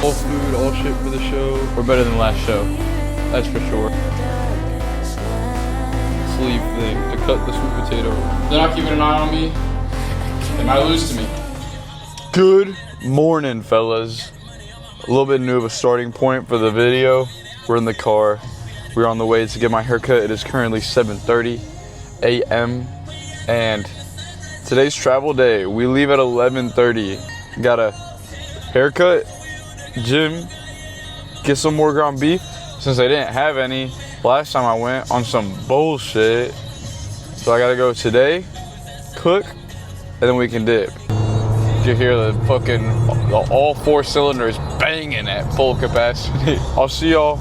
All food, all shit for the show. We're better than last show. That's for sure. Sleeve thing to cut the sweet potato. They're not keeping an eye on me. They might lose to me. Good morning, fellas. A little bit new of a starting point for the video. We're in the car. We're on the way to get my haircut. It is currently 7:30 a.m. and today's travel day. We leave at 11:30. Got a haircut, gym, get some more ground beef since I didn't have any last time I went on some bullshit. So I gotta go today, cook, and then we can dip. You hear the fucking all 4 cylinders banging at full capacity. I'll see y'all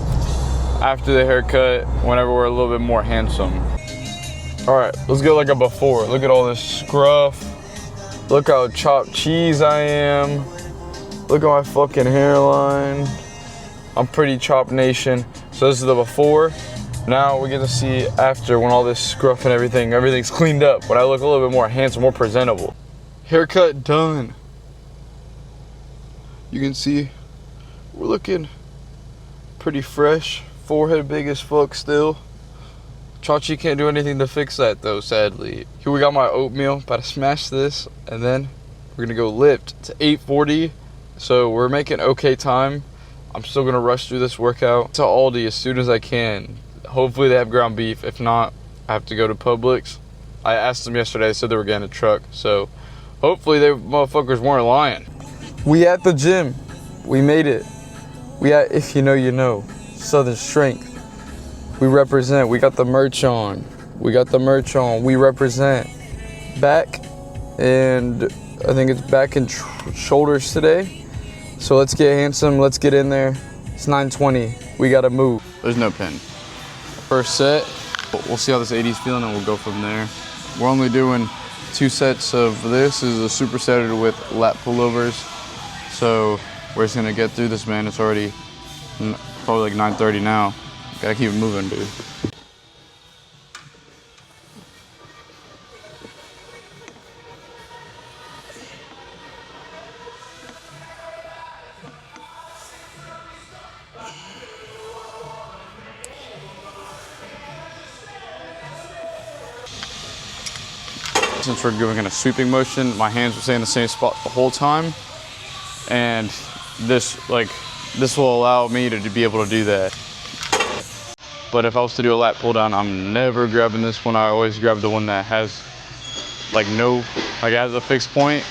after the haircut whenever we're a little bit more handsome. All right, let's get like a before. Look at all this scruff. Look how chopped cheese I am. Look at my fucking hairline. I'm pretty chopped nation. So this is the before. Now we get to see after when all this scruff and everything's cleaned up. When I look a little bit more handsome, more presentable. Haircut done. You can see we're looking pretty fresh. Forehead big as fuck still. Chachi can't do anything to fix that though, sadly. Here we got my oatmeal. About to smash this and then we're gonna go lift to 8:40. So we're making okay time. I'm still gonna rush through this workout to Aldi as soon as I can. Hopefully they have ground beef. If not, I have to go to Publix. I asked them yesterday, they said they were getting a truck. So hopefully they motherfuckers weren't lying. We at the gym. We made it. We at If You Know, You Know. Southern Strength. We represent. We got the merch on. We represent. Back and I think it's back and shoulders today. So let's get handsome. Let's get in there. It's 9:20. We gotta move. There's no pin. First set. We'll see how this 80's feeling and we'll go from there. We're only doing 2 sets of this. This is a superset with lat pullovers. So we're just gonna get through this, man. It's already probably like 9:30 now. Gotta keep it moving, dude. Since we're doing a sweeping motion, my hands will stay in the same spot the whole time. And this will allow me to be able to do that. But if I was to do a lat pull down, I'm never grabbing this one. I always grab the one that has has a fixed point.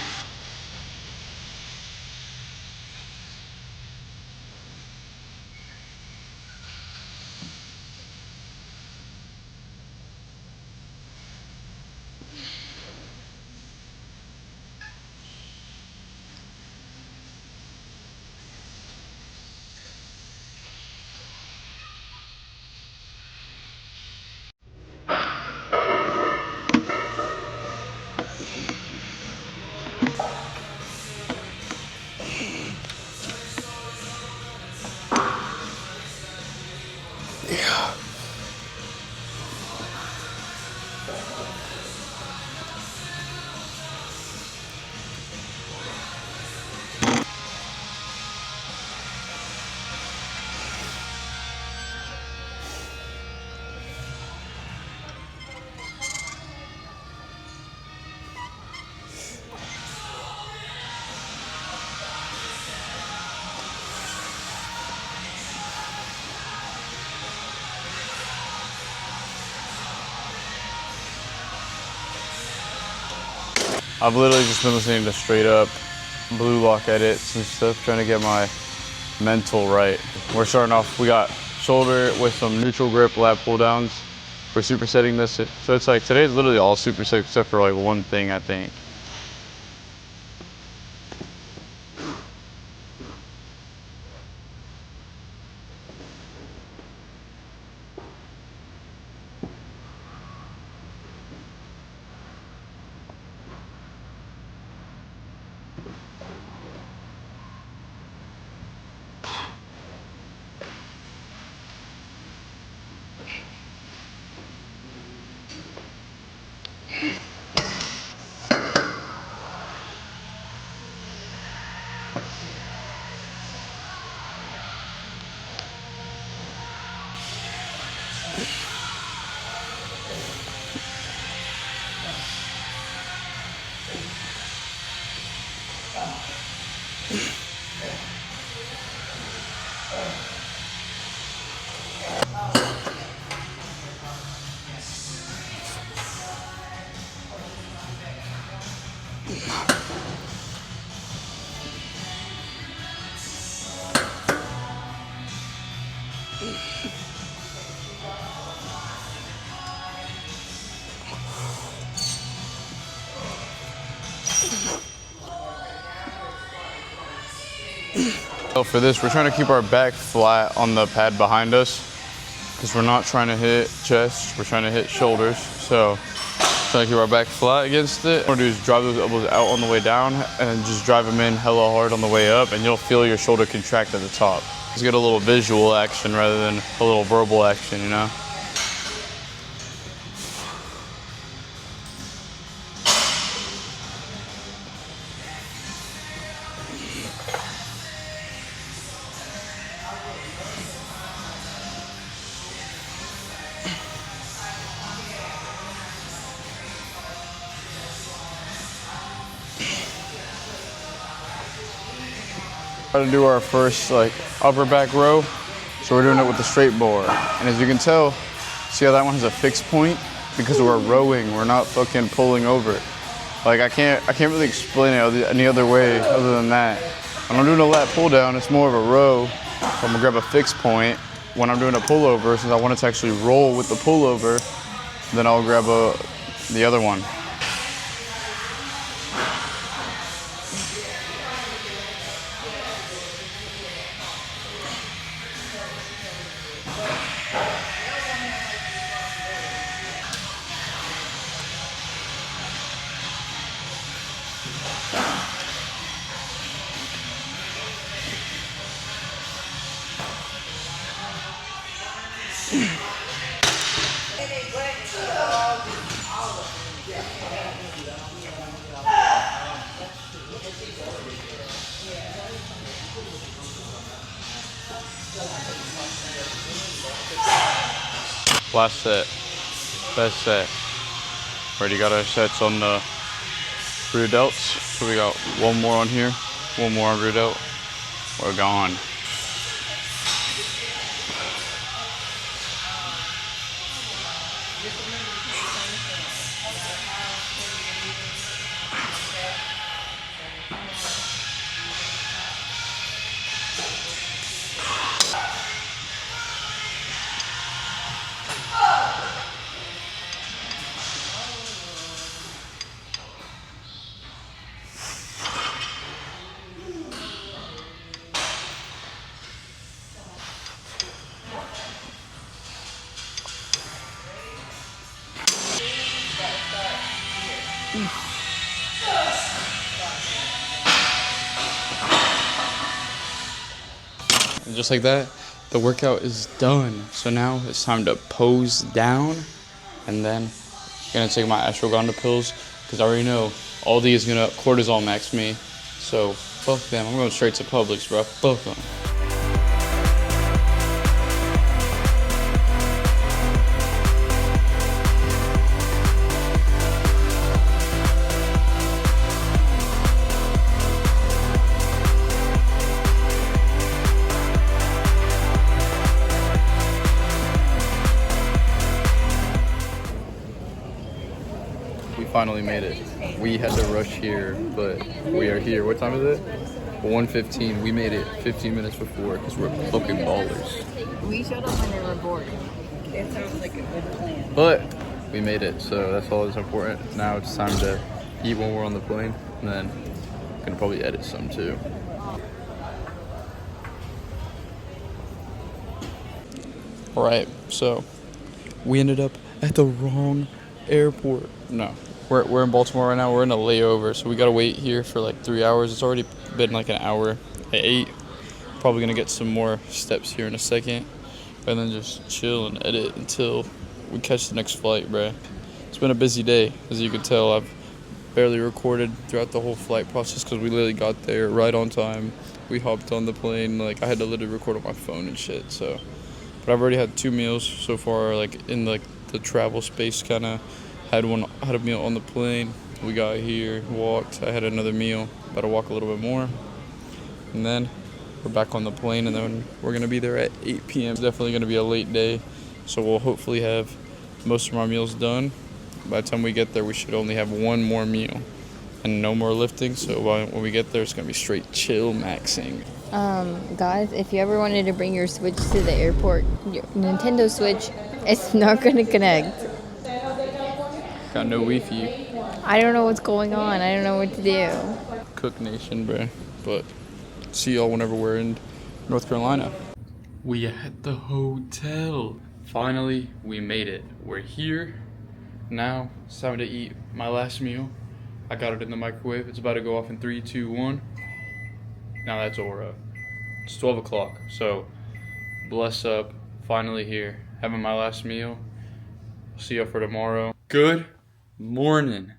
I've literally just been listening to straight up blue lock edits and stuff, trying to get my mental right. We're starting off, we got shoulder with some neutral grip lat pull downs. We're supersetting this. So it's like today's literally all superset except for like one thing, I think. So for this, we're trying to keep our back flat on the pad behind us because we're not trying to hit chest, we're trying to hit shoulders. So trying to keep our back flat against it. What we're gonna do is drive those elbows out on the way down and then just drive them in hella hard on the way up, and you'll feel your shoulder contract at the top. Just get a little visual action rather than a little verbal action, you know? Try to do our first like upper back row. So we're doing it with the straight bar. And as you can tell, see how that one has a fixed point? Because we're rowing, we're not fucking pulling over. Like I can't really explain it any other way other than that. When I'm doing a lat pull down, it's more of a row. I'm gonna grab a fixed point. When I'm doing a pullover, since I want it to actually roll with the pullover, then I'll grab the other one. Last set, best set. Already got our sets on the rear delts. So we got one more on here, one more on rear delt. We're gone. And just like that, the workout is done. So now it's time to pose down, and then I'm gonna take my ashwagandha pills because I already know Aldi is gonna cortisol max me. So fuck them. I'm going straight to Publix, bro. Fuck them. Finally made it. We had to rush here, but we are here. What time is it? 1:15. We made it 15 minutes before because we're fucking ballers. We showed up when they were bored. It sounds like a good plan. But we made it, so that's all that's important. Now it's time to eat when we're on the plane, and then I'm gonna probably edit some too. All right, so we ended up at the wrong airport. No. We're in Baltimore right now. We're in a layover, so we gotta wait here for like 3 hours. It's already been like an hour at 8. Probably gonna get some more steps here in a second, and then just chill and edit until we catch the next flight, bruh. It's been a busy day, as you can tell. I've barely recorded throughout the whole flight process because we literally got there right on time. We hopped on the plane. Like I had to literally record on my phone and shit. So, but I've already had 2 meals so far. Like in like the travel space, kind of. Had a meal on the plane, We got here, walked. I had another meal. About to walk a little bit more. And then we're back on the plane, and then we're going to be there at 8 p.m. It's definitely going to be a late day, so we'll hopefully have most of our meals done. By the time we get there, we should only have one more meal and no more lifting, so when we get there, it's going to be straight chill maxing. Guys, if you ever wanted to bring your Switch to the airport, your Nintendo Switch, it's not going to connect. Got no Wi-Fi. I don't know what's going on. I don't know what to do. Cook Nation, bro. But see y'all whenever we're in North Carolina. We at the hotel. Finally, we made it. We're here. Now, it's time to eat my last meal. I got it in the microwave. It's about to go off in 3, 2, 1. Now that's Aura. It's 12 o'clock, so bless up. Finally here. Having my last meal. See you for tomorrow. Good morning.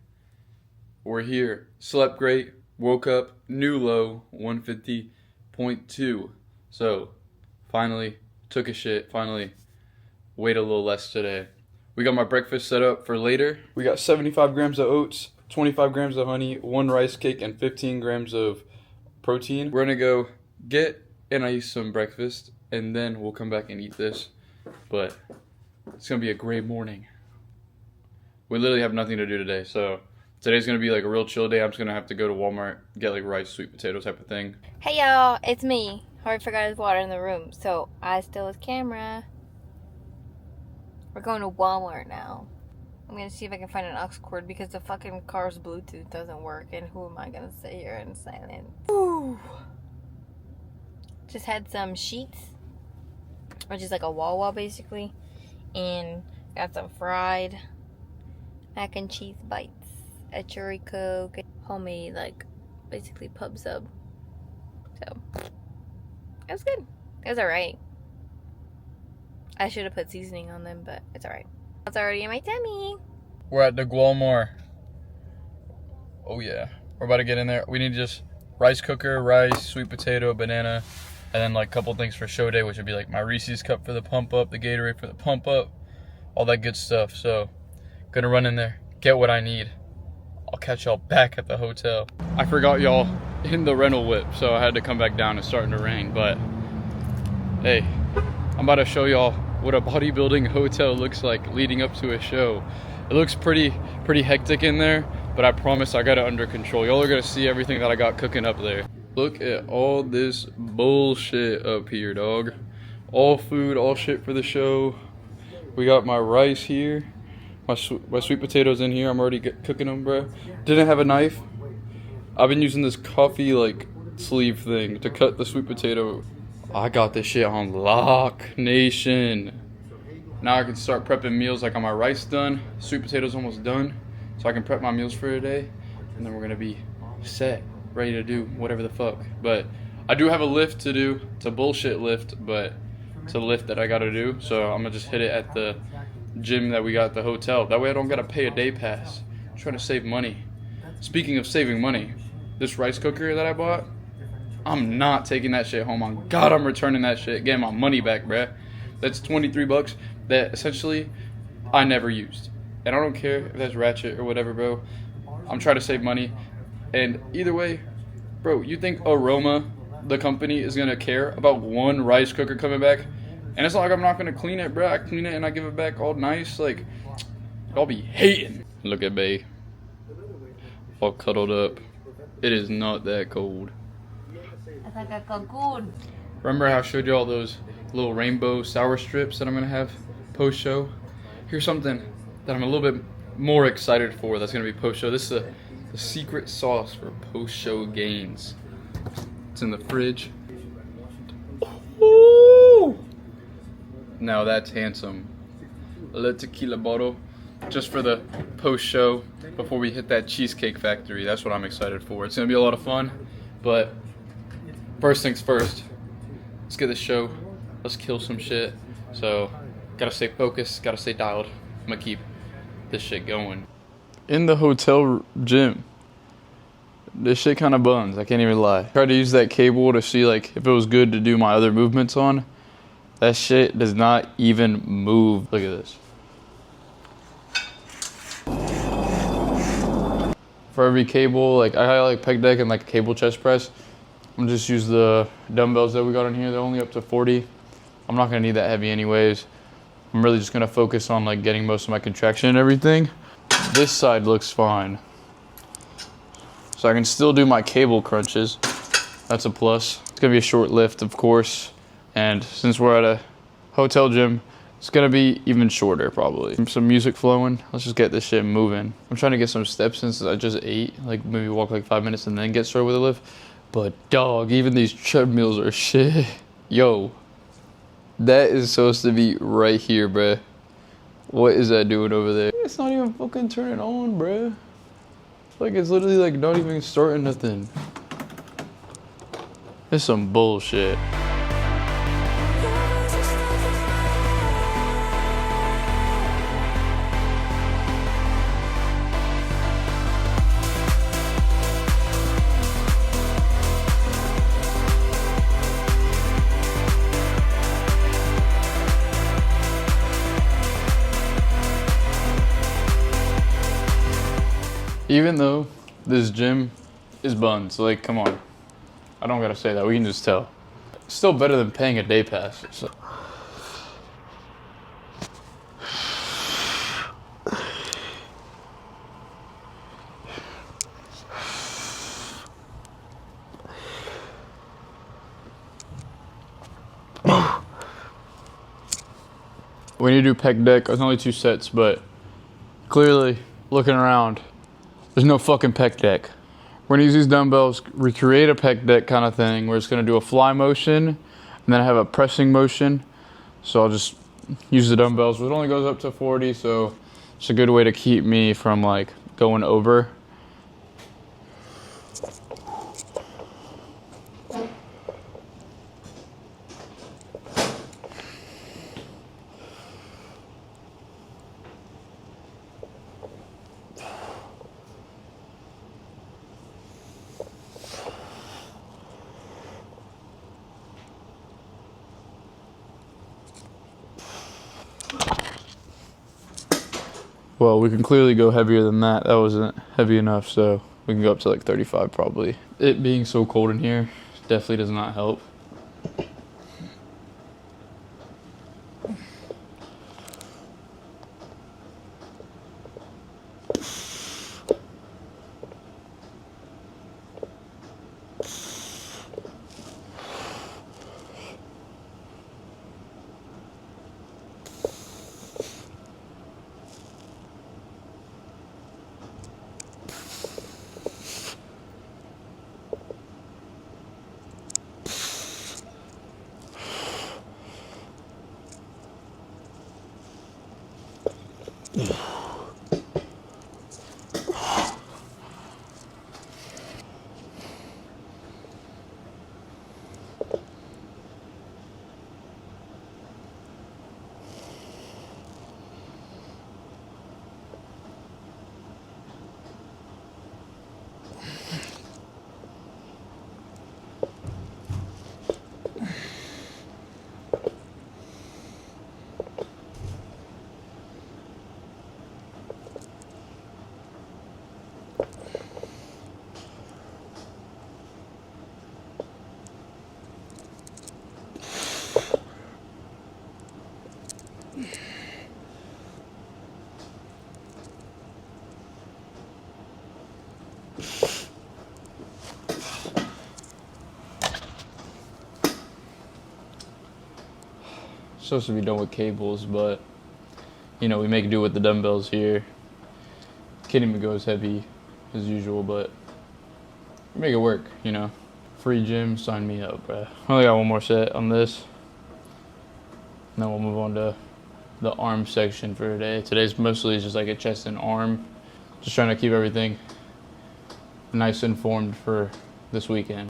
We're here. Slept great. Woke up. New low. 150.2. So, finally took a shit. Finally weighed a little less today. We got my breakfast set up for later. We got 75 grams of oats, 25 grams of honey, 1 rice cake, and 15 grams of protein. We're gonna go get and eat some breakfast, and then we'll come back and eat this. But it's gonna be a great morning. We literally have nothing to do today, so today's gonna be like a real chill day. I'm just gonna have to go to Walmart, get like rice, sweet potato type of thing. Hey y'all, it's me. Harvey forgot his water in the room, so I stole his camera. We're going to Walmart now. I'm gonna see if I can find an aux cord because the fucking car's Bluetooth doesn't work, and who am I gonna sit here in silence? Ooh. Just had some sheets, which is like a wall basically, and got some fried mac and cheese bites, a cherry coke, homemade like basically pub sub. So it was good. It was alright. I should have put seasoning on them, but it's alright. It's already in my tummy. We're at the Walmart. Oh yeah. We're about to get in there. We need just rice cooker, rice, sweet potato, banana, and then like a couple things for show day, which would be like my Reese's cup for the pump up, the Gatorade for the pump up, all that good stuff. So, gonna run in there, get what I need. I'll catch y'all back at the hotel. I forgot y'all in the rental whip, so I had to come back down. It's starting to rain, but hey, I'm about to show y'all what a bodybuilding hotel looks like leading up to a show. It looks pretty hectic in there, but I promise I got it under control. Y'all are gonna see everything that I got cooking up there. Look at all this bullshit up here, dog. All food, all shit for the show. We got my rice here. My sweet potatoes in here. I'm already cooking them, bro. Didn't have a knife. I've been using this coffee like sleeve thing to cut the sweet potato. I got this shit on lock, nation. Now I can start prepping meals. Like, on my rice done, sweet potatoes almost done, so I can prep my meals for today, and then we're gonna be set, ready to do whatever the fuck. But I do have a lift to do. It's a bullshit lift, but it's a lift that I gotta do. So I'm gonna just hit it at the gym that we got at the hotel. That way I don't gotta pay a day pass. I'm trying to save money. Speaking of saving money, this rice cooker that I bought, I'm not taking that shit home. On God, I'm returning that shit, getting my money back, bruh. That's 23 bucks that essentially I never used. And I don't care if that's ratchet or whatever, bro. I'm trying to save money. And either way, bro, you think Aroma, the company, is gonna care about one rice cooker coming back? And it's not like I'm not gonna clean it, bro. I clean it and I give it back all nice. Like, I'll be hating. Look at Bay. All cuddled up. It is not that cold. It's like a cocoon. Remember how I showed you all those little rainbow sour strips that I'm gonna have post-show? Here's something that I'm a little bit more excited for that's gonna be post-show. This is the secret sauce for post-show gains. It's in the fridge. Ooh! Now that's handsome. A little tequila bottle just for the post-show before we hit that Cheesecake Factory. That's what I'm excited for. It's gonna be a lot of fun, but first things first, let's get this show. Let's kill some shit. So, gotta stay focused, gotta stay dialed. I'm gonna keep this shit going. In the hotel gym, this shit kind of buns, I can't even lie. Tried to use that cable to see like if it was good to do my other movements on. That shit does not even move. Look at this. for every cable. Like I like pec deck and like a cable chest press. I'm just use the dumbbells that we got in here. They're only up to 40. I'm not gonna need that heavy anyways. I'm really just gonna focus on like getting most of my contraction and everything. This side looks fine. So I can still do my cable crunches. That's a plus. It's gonna be a short lift, of course. And since we're at a hotel gym, it's gonna be even shorter probably. Some music flowing. Let's just get this shit moving. I'm trying to get some steps since I just ate. Like maybe walk like 5 minutes and then get started with a lift. But dog, even these treadmills are shit. Yo, that is supposed to be right here, bruh. What is that doing over there? It's not even fucking turning on, bruh. Like it's literally like not even starting nothing. It's some bullshit. Even though this gym is buns, like, come on. I don't gotta say that, we can just tell. It's still better than paying a day pass. So. We need to do pec deck. It's only 2 sets, but clearly, looking around, there's no fucking pec deck. We're gonna use these dumbbells, recreate a pec deck kind of thing. We're just gonna do a fly motion, and then I have a pressing motion. So I'll just use the dumbbells. It only goes up to 40, so it's a good way to keep me from like going over. Well, we can clearly go heavier than that. That wasn't heavy enough, so we can go up to like 35 probably. It being so cold in here definitely does not help. Supposed to be done with cables, but you know, we make do with the dumbbells here. Can't even go as heavy as usual, but we make it work, you know. Free gym, sign me up, bruh. I only got one more set on this. And then we'll move on to the arm section for today. Today's mostly just like a chest and arm. Just trying to keep everything nice and formed for this weekend.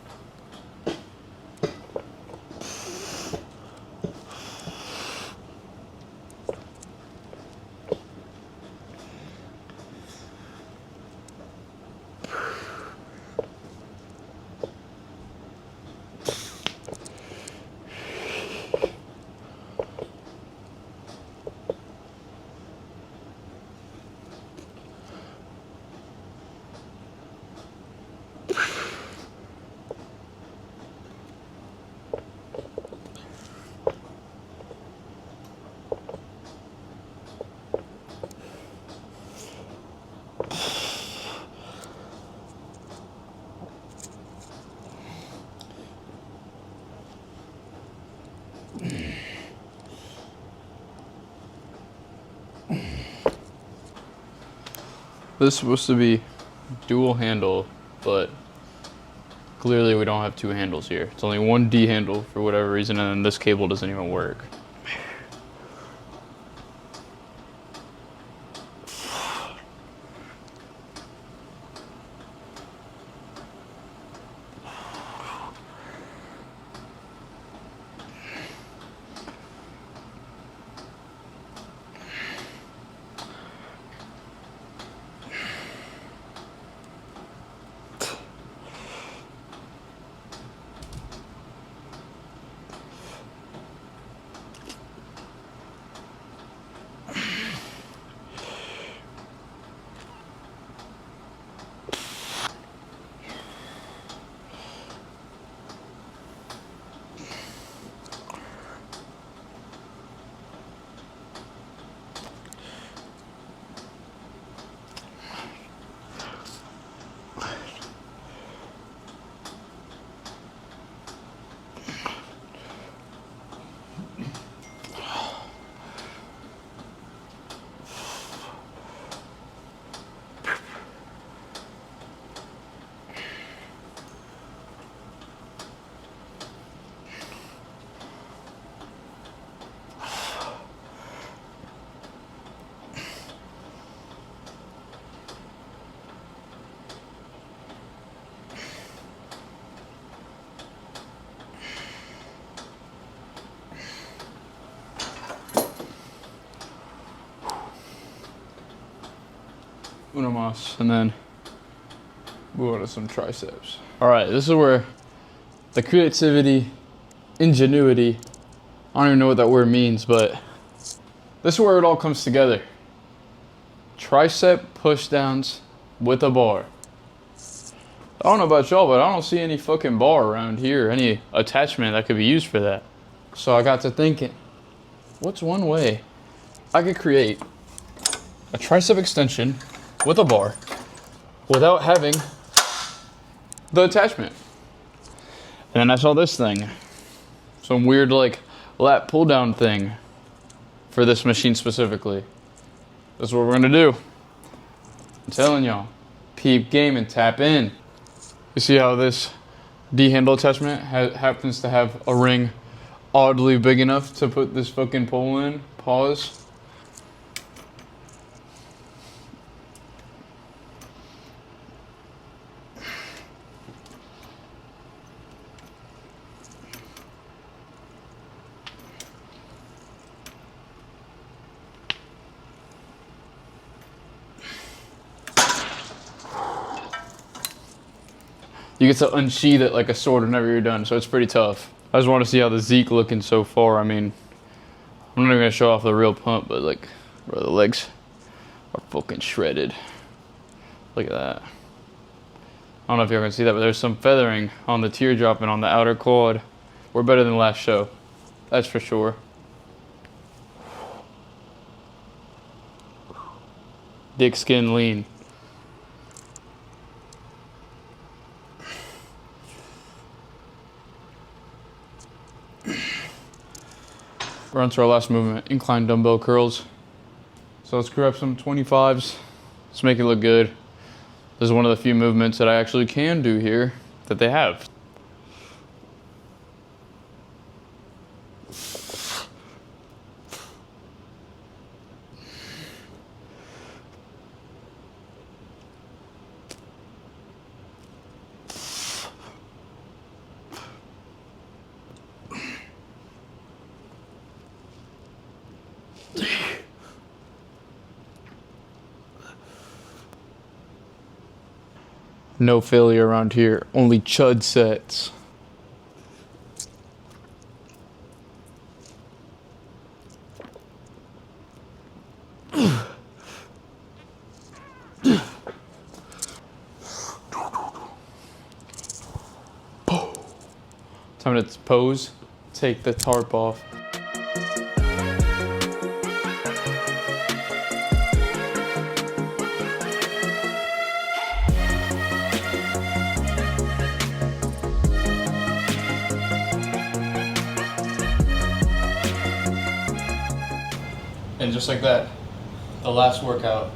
This is supposed to be dual handle, but clearly we don't have two handles here. It's only one D handle for whatever reason, and then this cable doesn't even work. Uno mas, and then move on to some triceps. All right, this is where the creativity, ingenuity, I don't even know what that word means, but this is where it all comes together. Tricep push downs with a bar. I don't know about y'all, but I don't see any fucking bar around here, any attachment that could be used for that. So I got to thinking, what's one way I could create a tricep extension with a bar without having the attachment? And then I saw this thing, some weird like lat pull down thing for this machine specifically. That's what we're gonna do. I'm telling y'all, peep game and tap in. You see how this D handle attachment happens to have a ring oddly big enough to put this fucking pole in? Pause. You get to unsheath it like a sword whenever you're done, so it's pretty tough. I just want to see how the Zeke looking so far. I mean, I'm not even gonna show off the real pump, but like, bro, the legs are fucking shredded. Look at that. I don't know if y'all can see that, but there's some feathering on the teardrop and on the outer quad. We're better than last show, that's for sure. Dick skin lean. We're on to our last movement, incline dumbbell curls. So let's grab some 25s. Let's make it look good. This is one of the few movements that I actually can do here that they have. No failure around here, only chud sets. Time to pose, take the tarp off. just like that, the last workout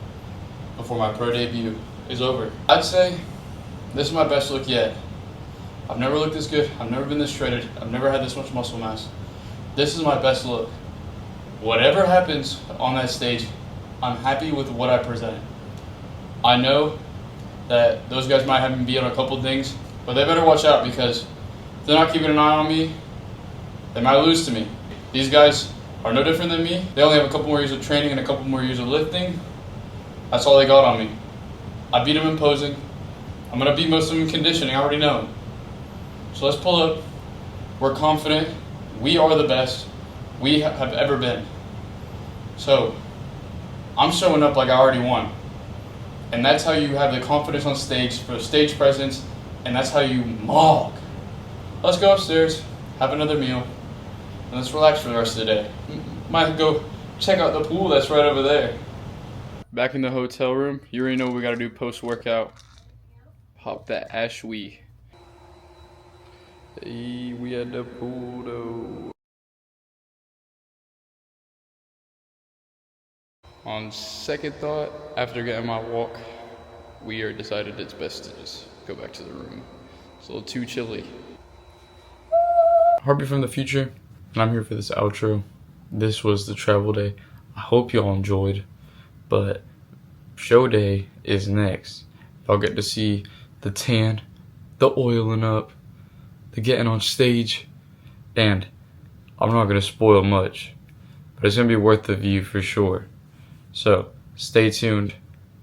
before my pro debut is over. I'd say this is my best look yet. I've never looked this good. I've never been this shredded. I've never had this much muscle mass. This is my best look. Whatever happens on that stage, I'm happy with what I present. I know that those guys might have me beat on a couple things, but they better watch out, because if they're not keeping an eye on me, they might lose to me. These guys are no different than me. They only have a couple more years of training and a couple more years of lifting. That's all they got on me. I beat them in posing. I'm going to beat most of them in conditioning. I already know. So let's pull up. We're confident. We are the best we have ever been. So I'm showing up like I already won. And that's how you have the confidence on stage for stage presence, and that's how you mog. Let's go upstairs, have another meal, and let's relax for the rest of the day. Might go check out the pool that's right over there. Back in the hotel room, you already know what we gotta do post-workout. Pop that ashwee. Hey, we at the pool though. On second thought, after getting my walk, we are decided it's best to just go back to the room. It's a little too chilly. Harvey from the future, and I'm here for this outro. This was the travel day. I hope y'all enjoyed, but show day is next. Y'all get to see the tan, the oiling up, the getting on stage, and I'm not gonna spoil much, but it's gonna be worth the view for sure. So stay tuned.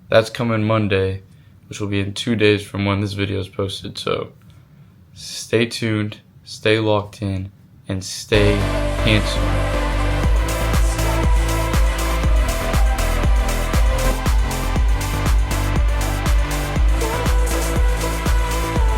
That's coming Monday, which will be in 2 days from when this video is posted. So stay tuned, stay locked in, and stay handsome.